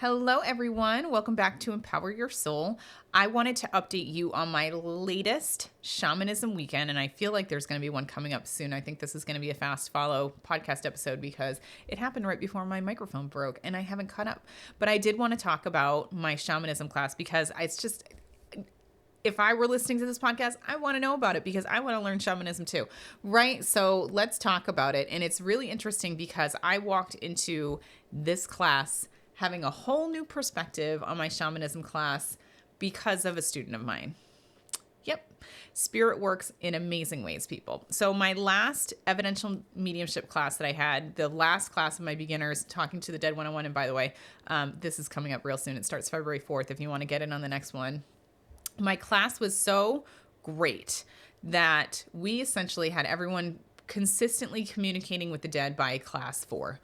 Hello, everyone. Welcome back to Empower Your Soul. I wanted to update you on my latest shamanism weekend, and I feel like there's going to be one coming up soon. I think this is going to be a fast follow podcast episode because it happened right before my microphone broke, and I haven't caught up. But I did want to talk about my shamanism class because it's just, if I were listening to this podcast, I want to know about it because I want to learn shamanism too, right? So let's talk about it. And it's really interesting because I walked into this class having a whole new perspective on my shamanism class because of a student of mine. Yep. Spirit works in amazing ways, people. So my last evidential mediumship class that I had, the last class of my beginners, Talking to the Dead 101, and by the way, this is coming up real soon. It starts February 4th if you want to get in on the next one. My class was so great that we essentially had everyone consistently communicating with the dead by class 4.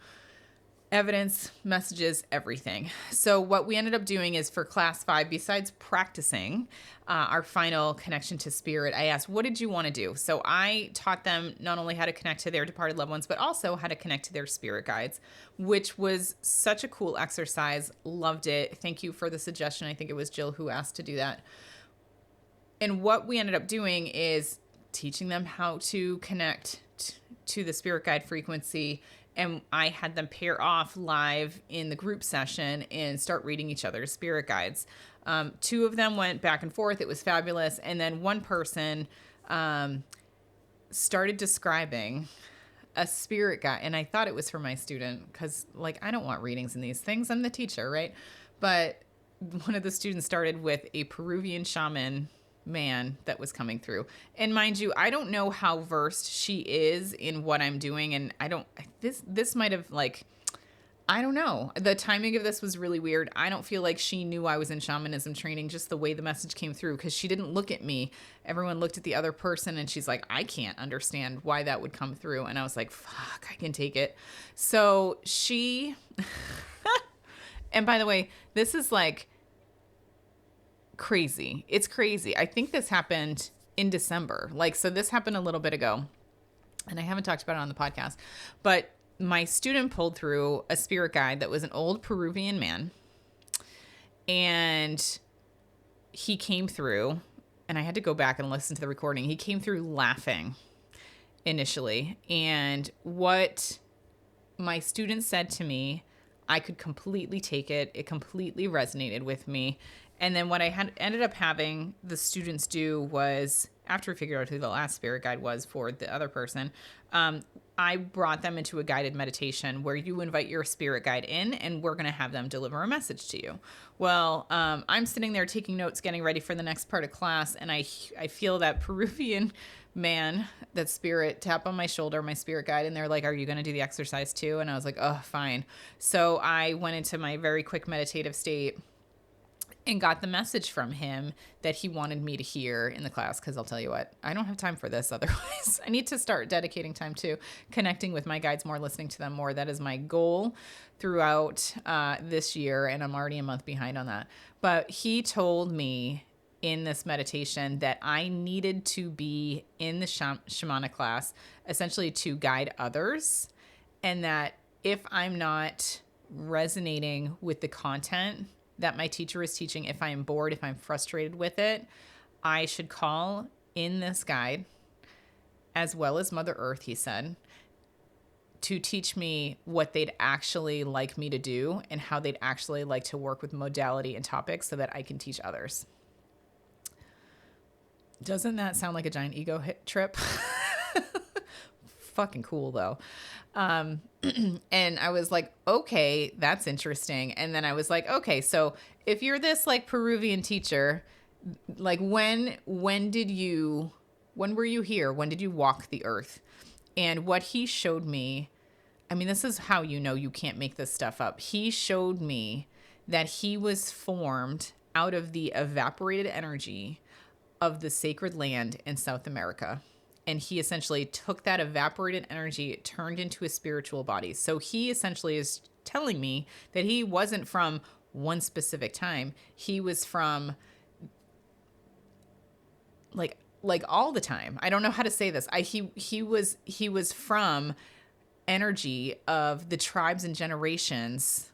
Evidence, messages, everything. So what we ended up doing is for class 5, besides practicing our final connection to spirit, I asked, what did you want to do? So I taught them not only how to connect to their departed loved ones, but also how to connect to their spirit guides, which was such a cool exercise. Loved it. Thank you for the suggestion. I think it was Jill who asked to do that. And what we ended up doing is teaching them how to connect to the spirit guide frequency. And I had them pair off live in the group session and start reading each other's spirit guides. 2 of them went back and forth. It was fabulous. And then one person started describing a spirit guide. And I thought it was for my student because, I don't want readings in these things. I'm the teacher, right? But one of the students started with a Peruvian shaman man that was coming through. And mind you, I don't know how versed she is in what I'm doing. And this might have I don't know. The timing of this was really weird. I don't feel like she knew I was in shamanism training, just the way the message came through, because she didn't look at me. Everyone looked at the other person and she's like, I can't understand why that would come through. And I was like, fuck, I can take it. So she, and by the way, this is crazy. It's crazy. I think this happened in December. So this happened a little bit ago, and I haven't talked about it on the podcast, but my student pulled through a spirit guide that was an old Peruvian man, and he came through, and I had to go back and listen to the recording. He came through laughing initially, and what my student said to me, I could completely take it. It completely resonated with me. And then what I ended up having the students do was, after we figured out who the last spirit guide was for the other person, I brought them into a guided meditation where you invite your spirit guide in and we're going to have them deliver a message to you. Well, I'm sitting there taking notes, getting ready for the next part of class, and I feel that Peruvian man, that spirit, tap on my shoulder, my spirit guide, and they're like, are you going to do the exercise too? And I was like, oh, fine. So I went into my very quick meditative state and got the message from him that he wanted me to hear in the class. Because I'll tell you what, I don't have time for this otherwise. I need to start dedicating time to connecting with my guides more, listening to them more. That is my goal throughout this year, and I'm already a month behind on that. But he told me in this meditation that I needed to be in the shamanic class essentially to guide others, and that if I'm not resonating with the content that my teacher is teaching, if I am bored, if I'm frustrated with it, I should call in this guide, as well as Mother Earth, he said, to teach me what they'd actually like me to do and how they'd actually like to work with modality and topics so that I can teach others. Doesn't that sound like a giant ego trip? Fucking cool though. And I was like, okay, that's interesting. And then I was like, okay, so if you're this Peruvian teacher, when were you here? When did you walk the earth? And what he showed me, I mean, this is how you know you can't make this stuff up. He showed me that he was formed out of the evaporated energy of the sacred land in South America. And he essentially took that evaporated energy, turned into a spiritual body. So he essentially is telling me that he wasn't from one specific time. He was from all the time. I don't know how to say this. He was from energy of the tribes and generations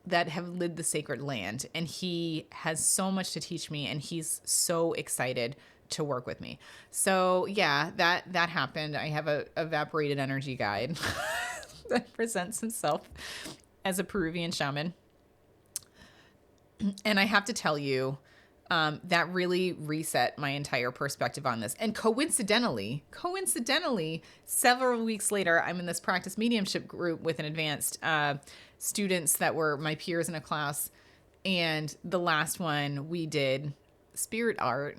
that have lived the sacred land, and he has so much to teach me, and he's so excited to work with me. So yeah, that happened. I have a evaporated energy guide that presents himself as a Peruvian shaman. And I have to tell you, that really reset my entire perspective on this. And coincidentally, several weeks later, I'm in this practice mediumship group with an advanced students that were my peers in a class. And the last one, we did spirit art.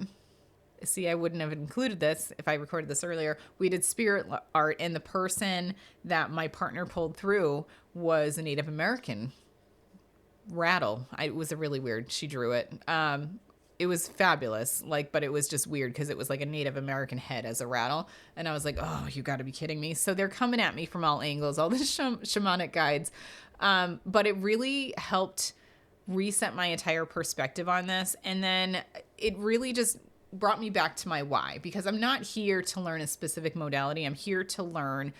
See, I wouldn't have included this if I recorded this earlier. We did spirit art, and the person that my partner pulled through was a Native American rattle. It was a really weird, she drew it. It was fabulous, but it was just weird because it was like a Native American head as a rattle. And I was like, oh, you got to be kidding me. So they're coming at me from all angles, all the shamanic guides. But it really helped reset my entire perspective on this. And then it really just brought me back to my why, because I'm not here to learn a specific modality. I'm here to learn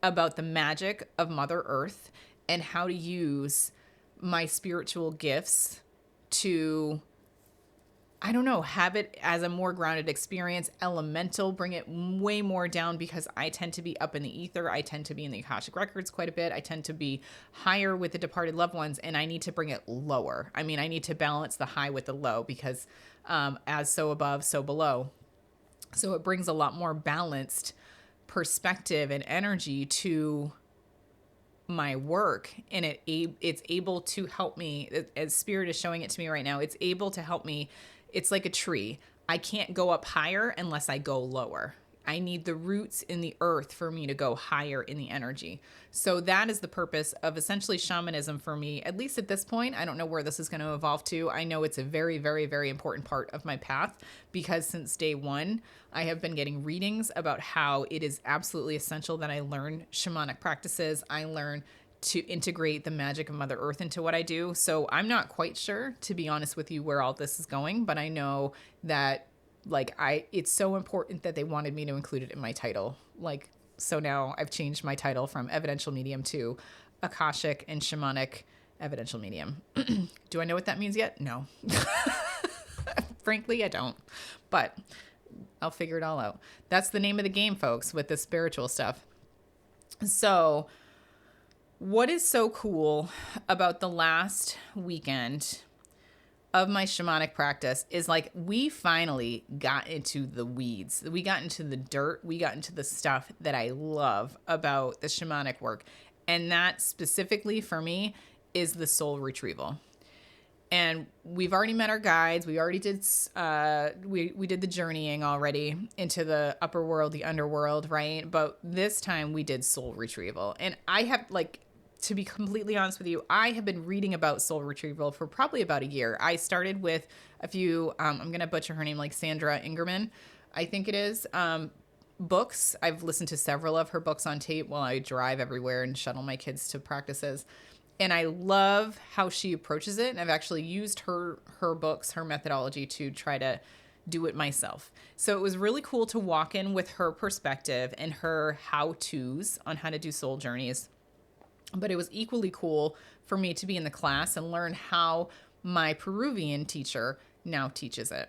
about the magic of Mother Earth and how to use my spiritual gifts to, I don't know, have it as a more grounded experience, elemental, bring it way more down, because I tend to be up in the ether. I tend to be in the Akashic records quite a bit. I tend to be higher with the departed loved ones, and I need to bring it lower. I mean, I need to balance the high with the low, because as so above, so below. So it brings a lot more balanced perspective and energy to my work, and it's able to help me, as spirit is showing it to me right now. It's able to help me. It's like a tree. I can't go up higher unless I go lower. I need the roots in the earth for me to go higher in the energy. So that is the purpose of essentially shamanism for me, at least at this point. I don't know where this is going to evolve to. I know it's a very, very, very important part of my path, because since day one, I have been getting readings about how it is absolutely essential that I learn shamanic practices. I learn to integrate the magic of Mother Earth into what I do. So I'm not quite sure, to be honest with you, where all this is going, but I know that it's so important that they wanted me to include it in my title. So now I've changed my title from evidential medium to Akashic and Shamanic evidential medium. Do I know what that means yet? No. Frankly, I don't, but I'll figure it all out. That's the name of the game, folks, with the spiritual stuff. So what is so cool about the last weekend of my shamanic practice is we finally got into the weeds. We got into the dirt. We got into the stuff that I love about the shamanic work. And that specifically for me is the soul retrieval. And we've already met our guides. We already did, we did the journeying already into the upper world, the underworld, right? But this time we did soul retrieval. And I have to be completely honest with you, I have been reading about soul retrieval for probably about a year. I started with a few, I'm going to butcher her name, Sandra Ingerman, I think it is, books. I've listened to several of her books on tape while I drive everywhere and shuttle my kids to practices. And I love how she approaches it. And I've actually used her books, her methodology to try to do it myself. So it was really cool to walk in with her perspective and her how-tos on how to do soul journeys. But it was equally cool for me to be in the class and learn how my Peruvian teacher now teaches it.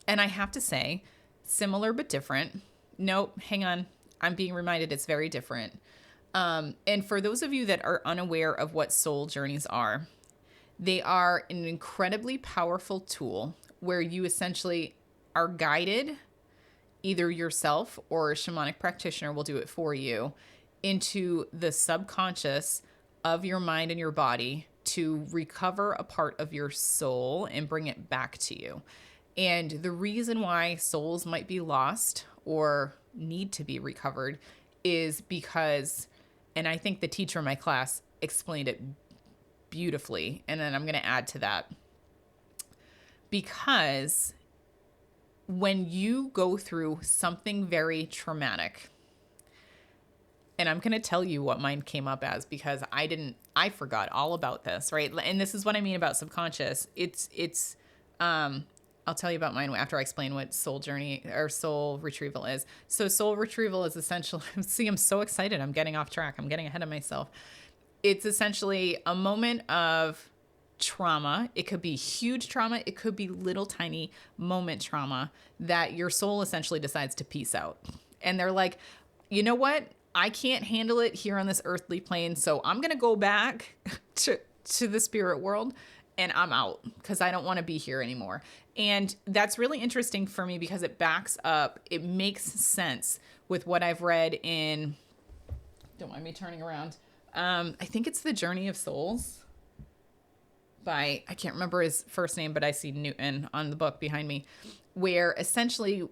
And I have to say, similar but different. Nope, hang on. I'm being reminded it's very different. And for those of you that are unaware of what soul journeys are, they are an incredibly powerful tool where you essentially are guided, either yourself or a shamanic practitioner will do it for you, into the subconscious of your mind and your body to recover a part of your soul and bring it back to you. And the reason why souls might be lost or need to be recovered is because, and I think the teacher in my class explained it beautifully, and then I'm going to add to that, because when you go through something very traumatic, and I'm going to tell you what mine came up as, because I forgot all about this, right? And this is what I mean about subconscious. I'll tell you about mine after I explain what soul journey or soul retrieval is. So soul retrieval is essentially, see, I'm so excited. I'm getting off track. I'm getting ahead of myself. it's essentially a moment of trauma. It could be huge trauma. It could be little tiny moment trauma that your soul essentially decides to peace out. And they're like, you know what? I can't handle it here on this earthly plane. So I'm going to go back to the spirit world and I'm out because I don't want to be here anymore. And that's really interesting for me because it backs up, it makes sense with what I've read in, don't mind me turning around. I think it's The Journey of Souls by, I can't remember his first name, but I see Newton on the book behind me, where essentially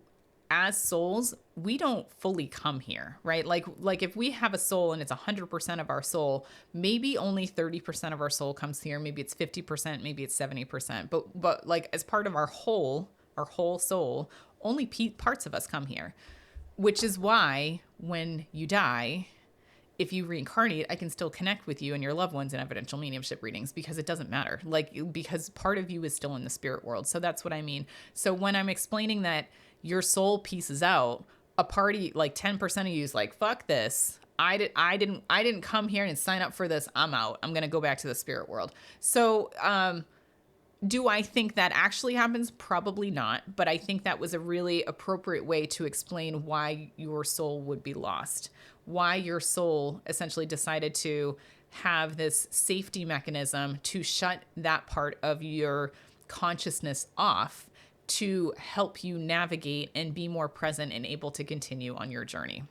as souls, we don't fully come here, right? Like if we have a soul and it's 100% of our soul, maybe only 30% of our soul comes here. Maybe it's 50%, maybe it's 70%. But like as part of our whole soul, only parts of us come here, which is why when you die, if you reincarnate, I can still connect with you and your loved ones in evidential mediumship readings because it doesn't matter. Because part of you is still in the spirit world. So that's what I mean. So when I'm explaining that your soul pieces out, a party, like 10% of you is like, fuck this. I didn't come here and sign up for this. I'm out. I'm going to go back to the spirit world. So, do I think that actually happens? Probably not. But I think that was a really appropriate way to explain why your soul would be lost, why your soul essentially decided to have this safety mechanism to shut that part of your consciousness off to help you navigate and be more present and able to continue on your journey.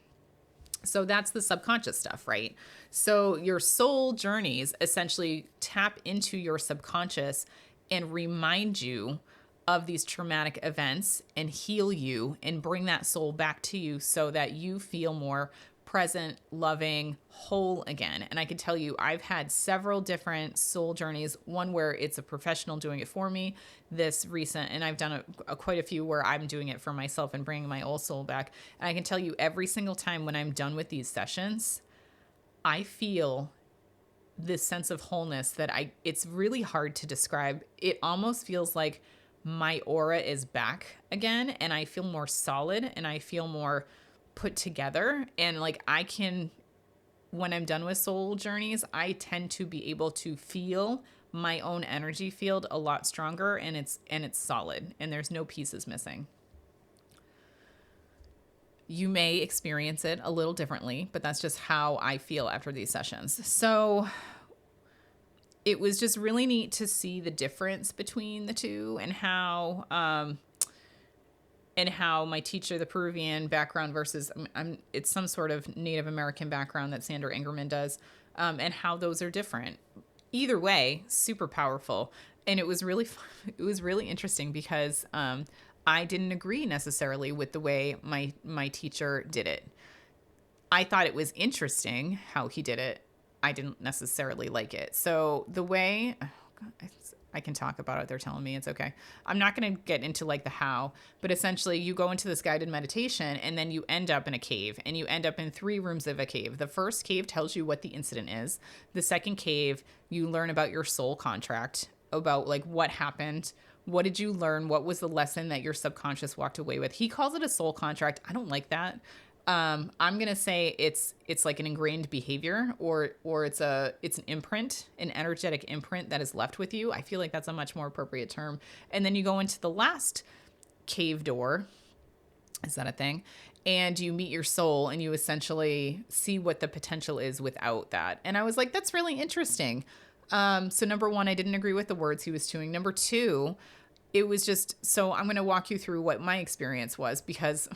So that's the subconscious stuff, right? So your soul journeys essentially tap into your subconscious and remind you of these traumatic events and heal you and bring that soul back to you so that you feel more present, loving, whole again. And I can tell you, I've had several different soul journeys, one where it's a professional doing it for me, this recent, and I've done quite a few where I'm doing it for myself and bringing my old soul back. And I can tell you every single time when I'm done with these sessions, I feel this sense of wholeness that it's really hard to describe. It almost feels like my aura is back again and I feel more solid and I feel more put together. And like when I'm done with soul journeys, I tend to be able to feel my own energy field a lot stronger and it's solid and there's no pieces missing. You may experience it a little differently, but that's just how I feel after these sessions. So it was just really neat to see the difference between the two and how my teacher, the Peruvian background versus it's some sort of Native American background that Sandra Ingerman does, and how those are different. Either way, super powerful. And it was really interesting because I didn't agree necessarily with the way my teacher did it. I thought it was interesting how he did it. I didn't necessarily like it. So the way, I can talk about it. They're telling me it's okay. I'm not going to get into like the how, but essentially you go into this guided meditation and then you end up in a cave and you end up in 3 rooms of a cave. The first cave tells you what the incident is. The second cave, you learn about your soul contract, about like what happened. What did you learn? What was the lesson that your subconscious walked away with? He calls it a soul contract. I don't like that. I'm going to say it's like an ingrained behavior or it's an imprint, an energetic imprint that is left with you. I feel like that's a much more appropriate term. And then you go into the last cave door. Is that a thing? And you meet your soul and you essentially see what the potential is without that. And I was like, that's really interesting. So number 1, I didn't agree with the words he was chewing. Number 2, it was just, so I'm going to walk you through what my experience was because,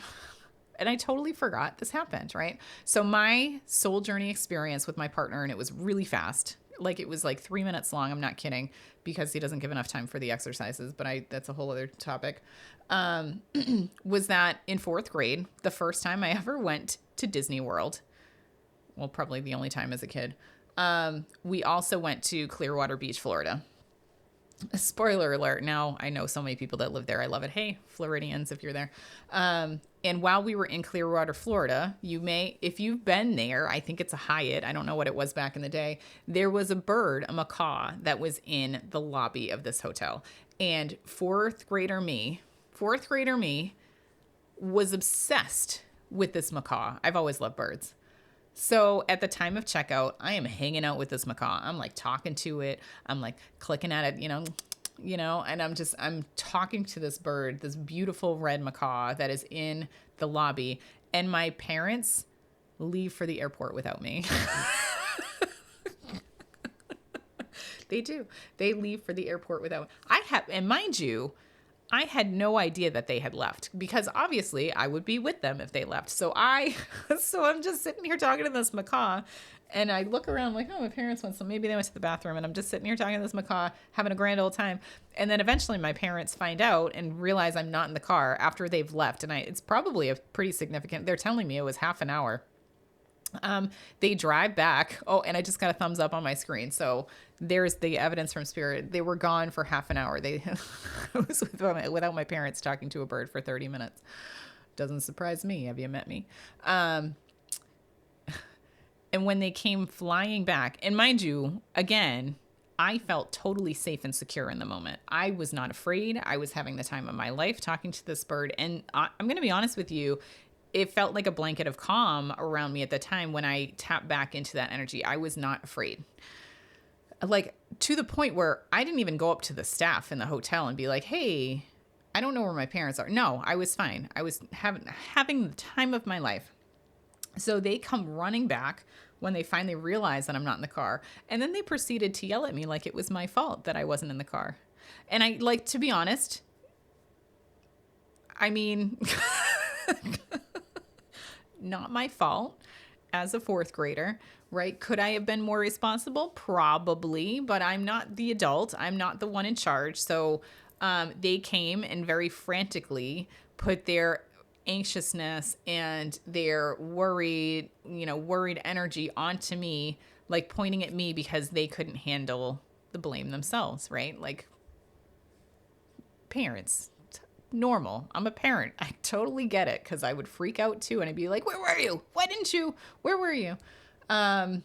and I totally forgot this happened, right? So my soul journey experience with my partner, and it was really fast. Like it was like 3 minutes long. I'm not kidding because he doesn't give enough time for the exercises, but that's a whole other topic. Was that in 4th grade, the first time I ever went to Disney World. Well, probably the only time as a kid. We also went to Clearwater Beach, Florida. Spoiler alert. Now I know so many people that live there. I love it. Hey, Floridians, if you're there. And while we were in Clearwater, Florida, if you've been there, I think it's a Hyatt. I don't know what it was back in the day. There was a bird, a macaw, that was in the lobby of this hotel. And 4th grader me was obsessed with this macaw. I've always loved birds. So at the time of checkout, I am hanging out with this macaw. I'm like talking to it. I'm like clicking at it, and I'm talking to this bird, this beautiful red macaw that is in the lobby. And my parents leave for the airport without me. They do. They leave for the airport without me. And mind you, I had no idea that they had left because obviously I would be with them if they left. So I'm just sitting here talking to this macaw, and I look around like, oh, my parents went, so maybe they went to the bathroom, and I'm just sitting here talking to this macaw, having a grand old time. And then eventually my parents find out and realize I'm not in the car after they've left. And it's probably a pretty significant, they're telling me it was half an hour. They drive back. Oh, and I just got a thumbs up on my screen. So there's the evidence from spirit. They were gone for half an hour. I was without my parents talking to a bird for 30 minutes. Doesn't surprise me. Have you met me? And when they came flying back, and mind you, again, I felt totally safe and secure in the moment. I was not afraid. I was having the time of my life talking to this bird. And I'm going to be honest with you, it felt like a blanket of calm around me at the time when I tapped back into that energy. I was not afraid. Like, to the point where I didn't even go up to the staff in the hotel and be like, hey, I don't know where my parents are. No, I was fine. I was having the time of my life. So they come running back when they finally realize that I'm not in the car. And then they proceeded to yell at me like it was my fault that I wasn't in the car. And I, like, to be honest, I mean... not my fault as a fourth grader, right? Could I have been more responsible? Probably, but I'm not the adult. I'm not the one in charge. So they came and very frantically put their anxiousness and their worried energy onto me, like pointing at me because they couldn't handle the blame themselves, right? Like parents. Normal. I'm a parent. I totally get it because I would freak out too, and I'd be like, where were you? Why didn't you? Where were you? Have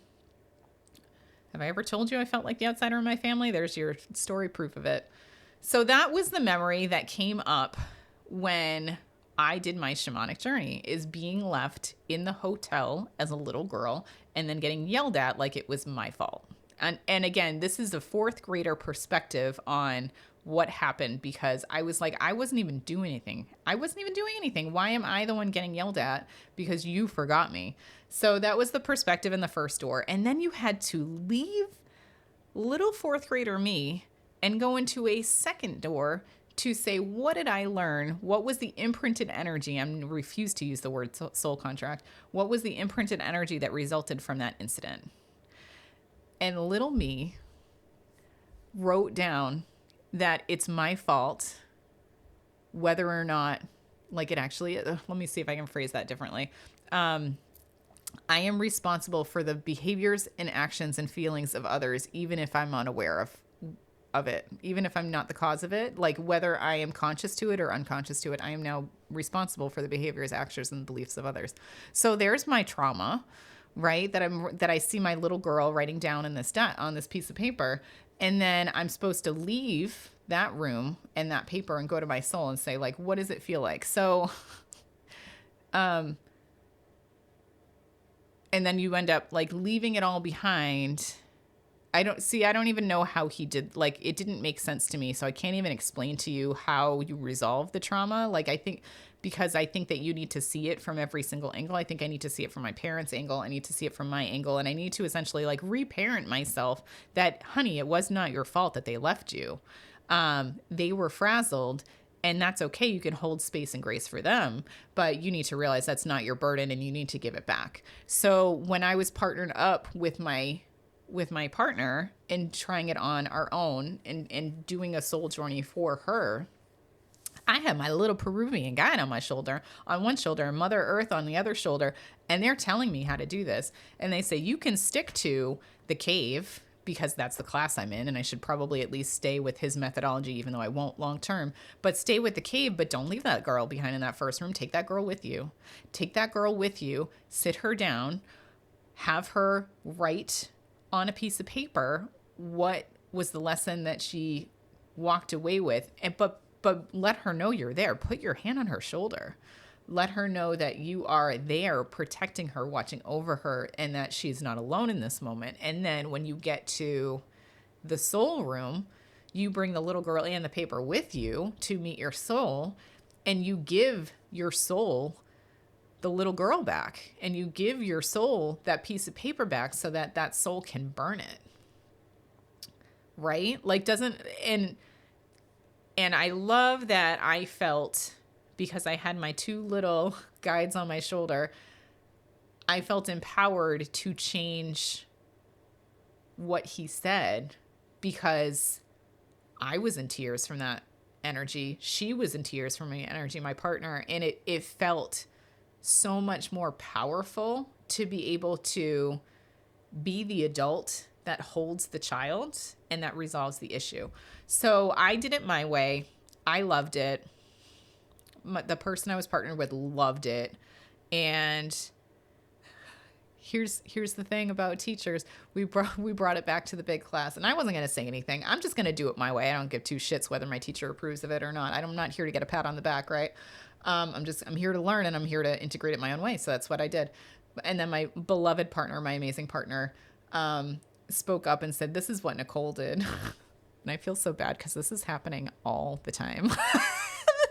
I ever told you I felt like the outsider in my family? There's your story proof of it. So that was the memory that came up when I did my shamanic journey, is being left in the hotel as a little girl and then getting yelled at like it was my fault. And again, this is a fourth grader perspective on what happened, because I was like, I wasn't even doing anything. Why am I the one getting yelled at? Because you forgot me. So that was the perspective in the first door. And then you had to leave little fourth grader me and go into a second door to say, what did I learn? What was the imprinted energy? I refuse to use the word soul contract. What was the imprinted energy that resulted from that incident? And little me wrote down that it's my fault, whether or not, like it actually, let me see if I can phrase that differently. I am responsible for the behaviors and actions and feelings of others, even if I'm unaware of it, even if I'm not the cause of it, like whether I am conscious to it or unconscious to it, I am now responsible for the behaviors, actions, and beliefs of others. So there's my trauma, right? That I see my little girl writing down on this piece of paper. And then I'm supposed to leave that room and that paper and go to my soul and say, like, what does it feel like? So, and then you end up like leaving it all behind. I don't even know how he did, like, it didn't make sense to me. So I can't even explain to you how you resolve the trauma. Like, because I think that you need to see it from every single angle. I think I need to see it from my parents' angle. I need to see it from my angle. And I need to essentially like reparent myself that, honey, it was not your fault that they left you. They were frazzled, and that's okay. You can hold space and grace for them, but you need to realize that's not your burden and you need to give it back. So when I was partnered up with my partner and trying it on our own and doing a soul journey for her, I had my little Peruvian guide on one shoulder, and Mother Earth on the other shoulder, and they're telling me how to do this. And they say, you can stick to the cave because that's the class I'm in, and I should probably at least stay with his methodology, even though I won't long term, but stay with the cave, but don't leave that girl behind in that first room. Take that girl with you. Sit her down, have her write on a piece of paper what was the lesson that she walked away with, but let her know you're there. Put your hand on her shoulder. Let her know that you are there protecting her, watching over her, and that she's not alone in this moment. And then when you get to the soul room, you bring the little girl and the paper with you to meet your soul, and you give your soul the little girl back, and you give your soul that piece of paper back so that that soul can burn it. Right? Like, doesn't, and I love that I felt, because I had my two little guides on my shoulder, I felt empowered to change what he said, because I was in tears from that energy. She was in tears from my energy, my partner. And it felt so much more powerful to be able to be the adult that holds the child and that resolves the issue. So I did it my way. I loved it. The person I was partnered with loved it. And here's the thing about teachers. We brought it back to the big class, and I wasn't going to say anything. I'm just going to do it my way. I don't give two shits whether my teacher approves of it or not. I'm not here to get a pat on the back, right? I'm here to learn, and I'm here to integrate it my own way. So that's what I did. And then my beloved partner, my amazing partner, spoke up and said, "This is what Nicole did." And I feel so bad because this is happening all the time.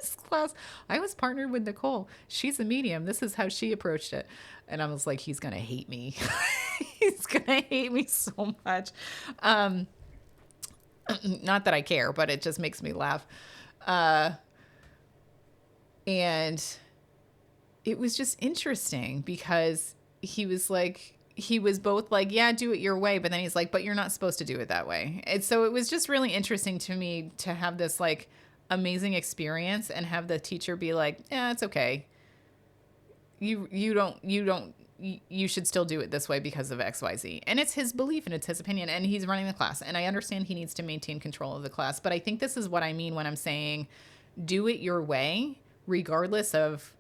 This class, I was partnered with Nicole. She's a medium. This is how she approached it. And I was like, he's going to hate me. He's going to hate me so much. Not that I care, but it just makes me laugh. And it was just interesting because he was both like, yeah, do it your way. But then he's like, but you're not supposed to do it that way. And so it was just really interesting to me to have this like amazing experience and have the teacher be like, yeah, it's okay. You should still do it this way because of XYZ. And it's his belief and it's his opinion, and he's running the class. And I understand he needs to maintain control of the class. But I think this is what I mean when I'm saying do it your way, regardless of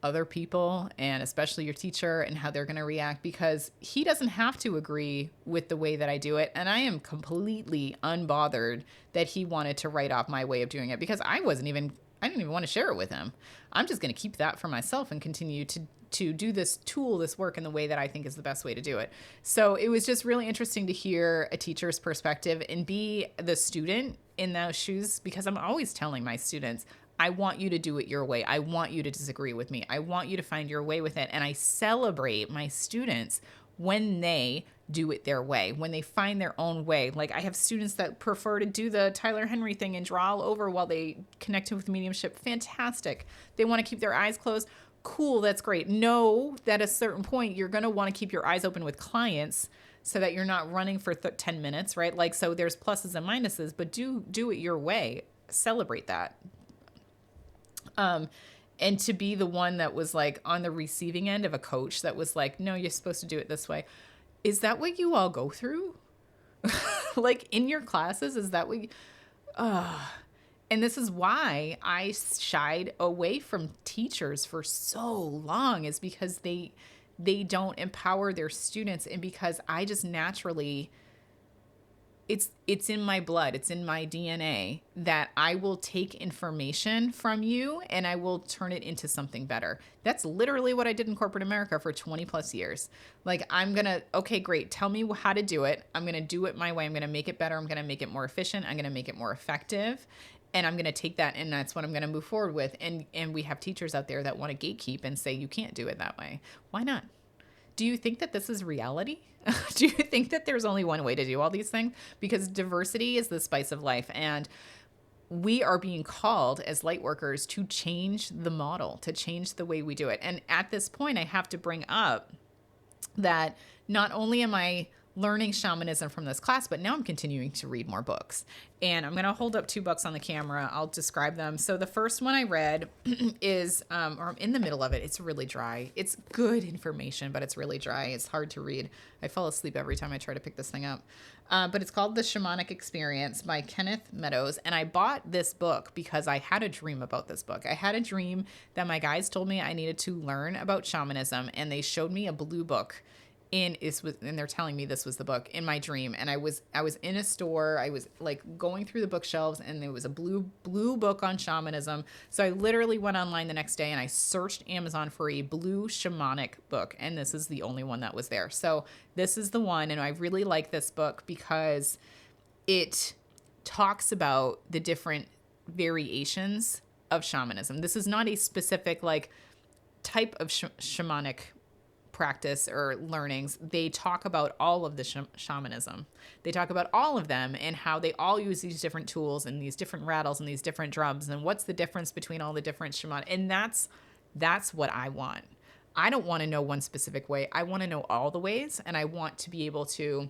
other people and especially your teacher and how they're going to react, because he doesn't have to agree with the way that I do it. And I am completely unbothered that he wanted to write off my way of doing it, because I didn't even want to share it with him. I'm just going to keep that for myself and continue to do this work in the way that I think is the best way to do it. So it was just really interesting to hear a teacher's perspective and be the student in those shoes, because I'm always telling my students, I want you to do it your way. I want you to disagree with me. I want you to find your way with it. And I celebrate my students when they do it their way, when they find their own way. Like, I have students that prefer to do the Tyler Henry thing and draw all over while they connect with mediumship. Fantastic. They want to keep their eyes closed. Cool. That's great. Know that at a certain point, you're going to want to keep your eyes open with clients so that you're not running for 10 minutes, right? Like, so there's pluses and minuses, but do it your way. Celebrate that. And to be the one that was like on the receiving end of a coach that was like, no, you're supposed to do it this way. Is that what you all go through? Like in your classes? Is that what you, and this is why I shied away from teachers for so long, is because they don't empower their students. And because I just naturally, it's in my blood, it's in my DNA that I will take information from you and I will turn it into something better. That's literally what I did in corporate America for 20 plus years. Like, okay, great. Tell me how to do it. I'm going to do it my way. I'm going to make it better. I'm going to make it more efficient. I'm going to make it more effective. And I'm going to take that, and that's what I'm going to move forward with. And we have teachers out there that want to gatekeep and say, you can't do it that way. Why not? Do you think that this is reality? Do you think that there's only one way to do all these things? Because diversity is the spice of life. And we are being called as light workers to change the model, to change the way we do it. And at this point, I have to bring up that not only am I learning shamanism from this class, but now I'm continuing to read more books. And I'm going to hold up 2 books on the camera. I'll describe them. So the first one I read is, or I'm in the middle of it. It's really dry. It's good information, but it's really dry. It's hard to read. I fall asleep every time I try to pick this thing up. But it's called The Shamanic Experience by Kenneth Meadows. And I bought this book because I had a dream about this book. I had a dream that my guides told me I needed to learn about shamanism, and they showed me a blue book. and they're telling me this was the book in my dream. And I was in a store. I was like going through the bookshelves, and there was a blue book on shamanism. So I literally went online the next day and I searched Amazon for a blue shamanic book. And this is the only one that was there. So this is the one. And I really like this book because it talks about the different variations of shamanism. This is not a specific like type of shamanic practice or learnings. They talk about all of the shamanism. They talk about all of them and how they all use these different tools and these different rattles and these different drums, and what's the difference between all the different shaman. And that's what I want. I don't want to know one specific way. I want to know all the ways, and I want to be able to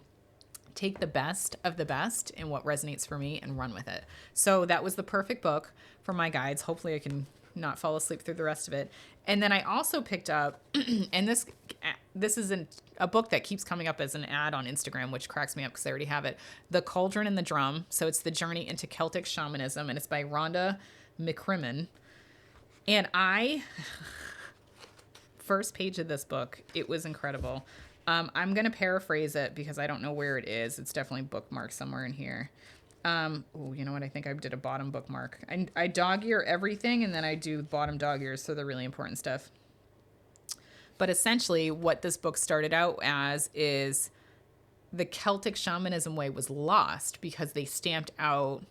take the best of the best and what resonates for me and run with it. So that was the perfect book for my guides. Hopefully I can not fall asleep through the rest of it. And then I also picked up, and this is a book that keeps coming up as an ad on Instagram, which cracks me up because I already have it. The Cauldron and the Drum. So it's the journey into Celtic shamanism, and it's by Rhonda McCrimmon. And first page of this book, it was incredible. I'm going to paraphrase it because I don't know where it is. It's definitely bookmarked somewhere in here. You know what? I think I did a bottom bookmark. I dog ear everything, and then I do bottom dog ears, so the really important stuff. But essentially, what this book started out as is the Celtic shamanism way was lost because they stamped out,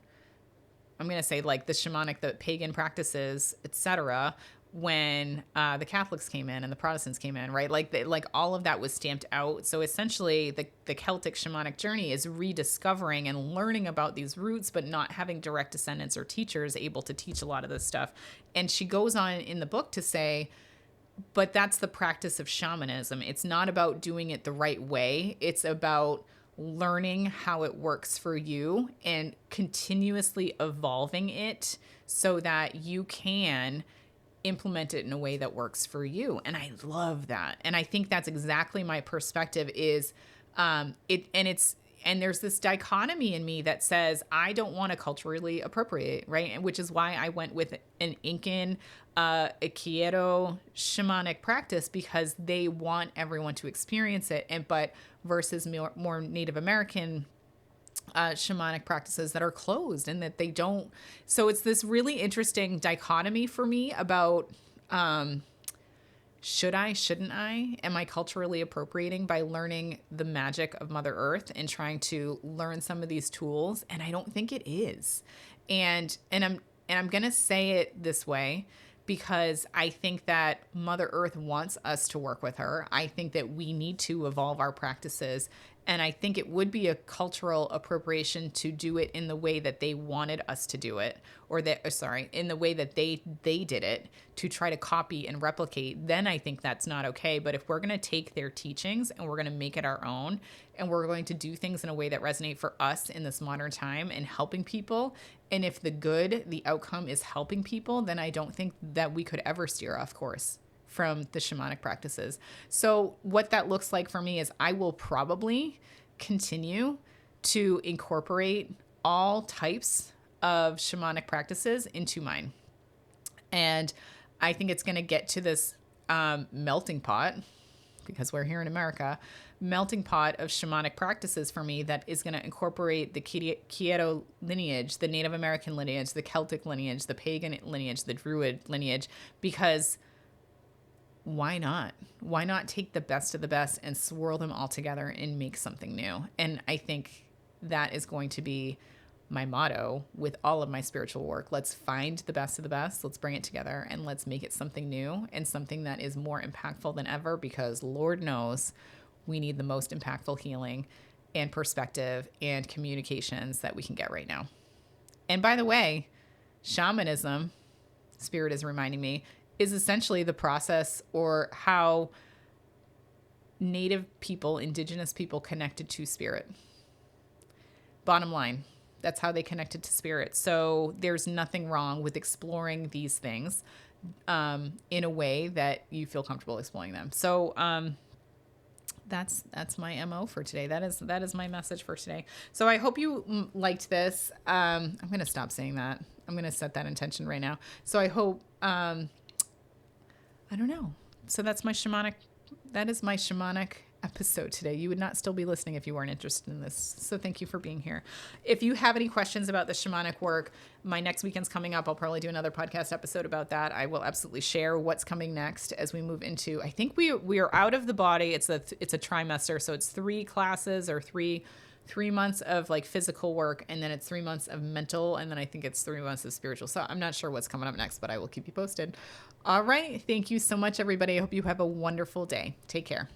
I'm going to say like the shamanic, the pagan practices, etc., when the Catholics came in and the Protestants came in, right? Like all of that was stamped out. So essentially the Celtic shamanic journey is rediscovering and learning about these roots, but not having direct descendants or teachers able to teach a lot of this stuff. And she goes on in the book to say, but that's the practice of shamanism. It's not about doing it the right way. It's about learning how it works for you and continuously evolving it so that you can implement it in a way that works for you. And I love that. And I think that's exactly my perspective is, and there's this dichotomy in me that says, I don't want to culturally appropriate, right? And which is why I went with an Incan, Iquiero shamanic practice, because they want everyone to experience it. But versus more Native American shamanic practices that are closed and that they don't. So it's this really interesting dichotomy for me about should I, shouldn't I? Am I culturally appropriating by learning the magic of Mother Earth and trying to learn some of these tools? And I don't think it is. And I'm going to say it this way because I think that Mother Earth wants us to work with her. I think that we need to evolve our practices. And I think it would be a cultural appropriation to do it in the way that they wanted us to do it, in the way that they did it, to try to copy and replicate. Then I think that's not okay. But if we're going to take their teachings and we're going to make it our own, and we're going to do things in a way that resonate for us in this modern time and helping people, and if the outcome is helping people, then I don't think that we could ever steer off course from the shamanic practices. So what that looks like for me is I will probably continue to incorporate all types of shamanic practices into mine. And I think it's going to get to this melting pot, because we're here in America, melting pot of shamanic practices for me that is going to incorporate the Quiero lineage, the Native American lineage, the Celtic lineage, the pagan lineage, the Druid lineage, because why not? Why not take the best of the best and swirl them all together and make something new? And I think that is going to be my motto with all of my spiritual work. Let's find the best of the best. Let's bring it together and let's make it something new and something that is more impactful than ever, because Lord knows we need the most impactful healing and perspective and communications that we can get right now. And by the way, shamanism, Spirit is reminding me, is essentially the process or how Native people, Indigenous people connected to spirit. Bottom line, that's how they connected to spirit. So there's nothing wrong with exploring these things in a way that you feel comfortable exploring them. So that's my MO for today. That is my message for today. So I hope you liked this. I'm going to stop saying that. I'm going to set that intention right now. So I hope, I don't know. So that is my shamanic episode today. You would not still be listening if you weren't interested in this. So thank you for being here. If you have any questions about the shamanic work, my next weekend's coming up. I'll probably do another podcast episode about that. I will absolutely share what's coming next as we move into, I think we are out of the body. It's a trimester. So it's 3 classes or three months of like physical work, and then it's 3 months of mental, and then I think it's 3 months of spiritual. So I'm not sure what's coming up next, but I will keep you posted. All right. Thank you so much, everybody. I hope you have a wonderful day. Take care.